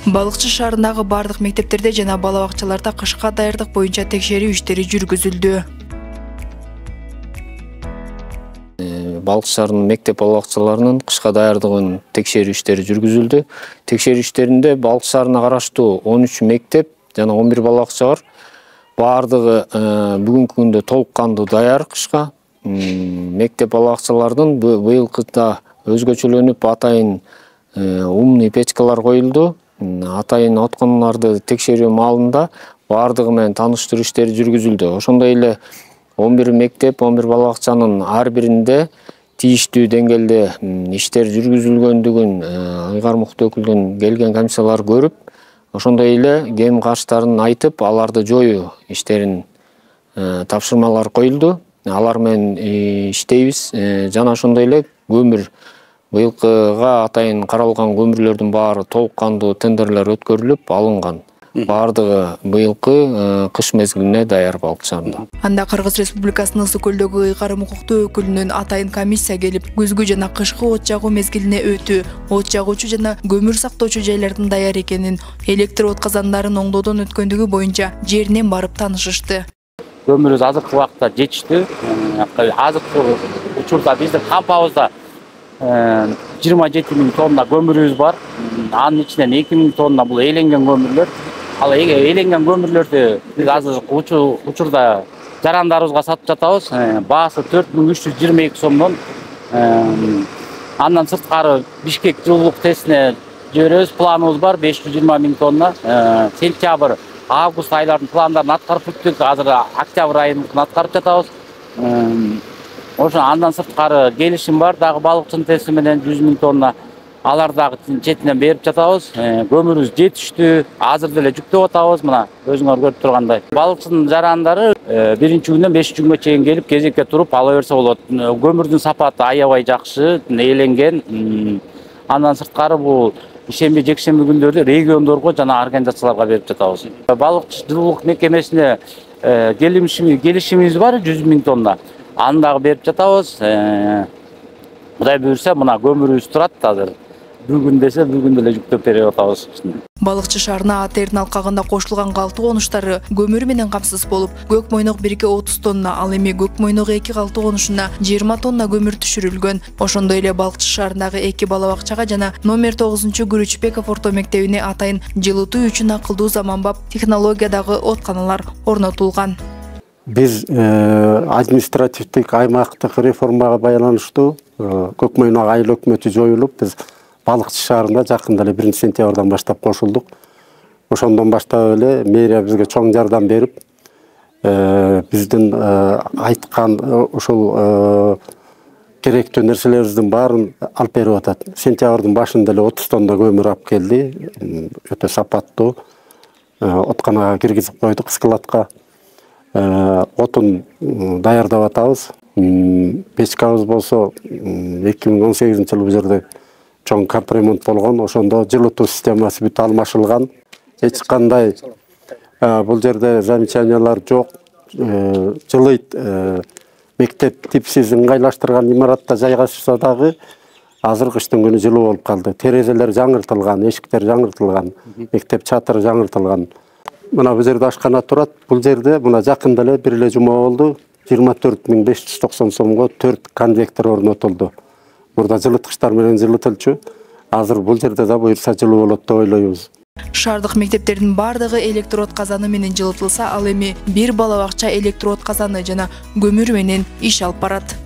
Балыкчы шаарындагы бардык мектептерде жана бала бакчаларда кышка даярдык боюнча текшерүү иштери жүргүзүлдү. Балыкчы шаарынын мектеп бала бакчаларынын кышка даярдыгын текшерүү иштери жүргүзүлдү. Текшерүү иштеринде Балыкчы шаарына караштуу 13 мектеп жана 11 бала бакча бар. Бардыгы бүгүнкү күндө толук кандуу даяр кышка. Мектеп бала бакчалардын быйылкыда өзгөчөлөнүп атайын умный печкалар коюлду. Атайын отконларды текшерүү маалында бардыгы менен тааныштыруу иштери жүргүзүлдү. Ошондой эле 11 мектеп, 11 бала бакчанын ар биринде тийиштүү деңгээлде иштер жүргүзүлгөндүгүн ыйгармыктуу өкүлдөн келген комиссиялар көрүп, ошондой эле кем карштарын айтып, аларды жоюу иштерин тапшырмалар коюлду. Алар менен иштейбиз. Жана ошондой эле көмүр быйылкыга атайын каралган көмүрлөрдүн баары толук кандуу тендерлер өткөрүлүп алынган. Бардыгы быйылкы кыш мезгилине даяр Балыкчы шаарында. Анда Кыргыз Республикасынын Ысык көлдөгү ыйгарым укуктуу өкүлүнүн атайын комиссия келип, күзгү жана кышкы от жагуу мезгилине өтүү, от жагуучу жана көмүр сактоочу жайлардын даяр экенин, электр от казандарын оңдоодон өткөндүгү боюнча жеринен барып таанышышты. Көмүрүбүз азыркы убакта жетиштүү. Азыркы учурда биздин кампабызда 27 000 тонна көмүрүбүз бар. Анын ичинен 2 000 тонна бул эленген көмүрлөр. Ал эленген көмүрлөрдү биз азыркы учурда жарандарыбызга сатып жатабыз. Баасы 4322 сомдон. Андан сырткары Бишкек жылуулук тестине жиберебиз. Планыбыз бар 520 000 тонна. Сентябрь, август айлардын пландарын аткарып бүттүк. Азыр октябрь айыныкын аткарып жатабыз. Ошо андан сырткары келишим бар дагы балыкчынын теси менен 100 000 тонна. Алар дагы четинен берип жатабыз. Көмүрүбүз жетиштүү. Азыр деле жүктөп атабыз. Мына өзүңөр көрүп тургандай. Балыкчынын жарандары биринчи күндөн 5 күнгө чейин келип кезекке туруп ала берсе болот. Көмүрдүн сапаты аябай жакшы, эленген. Андан сырткары бул ишемби, жекшемби күндөрдө региондорго жана организацияларга берип жатабыз. Балыкчы жылуулук мекемесине келишимибиз бар 100 000 тонна. Аны дагы берип жатабыз. Кудай буйрса, мына көмүрүбүз турат азыр. Бүгүн десе, бүгүн деле жүктөп берип атабыз. Балыкчы шаарына АТРдин алкагында кошулган калтуу конуштары көмүр менен камсыз болуп, Көк Мойнок 1-ге 30 тонна, ал эми Көк Мойнок 2 калтуу конушуна 20 тонна көмүр түшүрүлгөн. Ошондой эле Балыкчы шаарындагы 2 бала бакчага жана номер 9-Күрүчбеков орто мектебине атайын жылытуу үчүн акылдуу заманбап технологиядагы отканалар орнотулган. Биз административдик аймактык реформага байланыштуу Көк Мойнок айыл өкмөтү жоюлуп, биз Балыкчы шаарында жакында эле 1 сентябрдан баштап кошулдук. Ошондон баштап эле мэрия бизге чоң жардам берип, биздин айткан ошол керектүү нерселерибиздин баарын алып берип атат. Сентябрдын башында эле 30 тонна көмүр алып келди. Өтө сапаттуу. Отканага киргизип койдук складка. Отун даярдап атабыз. Печкабыз болсо 2018-жылы бул жерде чоң капремонт болгон. Ошондо жылытуу системасы бүт алмашылган. Эч кандай бул жерде замечаниялар жок. Жылыйт. Мектеп типсиз ыңгайлаштырган имаратта жайгашса дагы азыр кыштын күнү жылуу болуп калды. Терезелер жаңыртылган, эшиктер жаңыртылган, мектеп чатыры жаңыртылган. Мына бул жерде ашкана турат. Бул жерде мына жакында эле бир эле жума болду. 24 590 сомго 4 конвектор орнотулду. Burada жылыткычтар менен жылытылчу. Азыр бул жерде да буйрса жылуу болот деп ойлойбуз. Шаардык мектептердин бардыгы электр от казаны менен жылытылса, ал эми 1 бала бакча электр от казаны жана көмүр менен иш алып барат.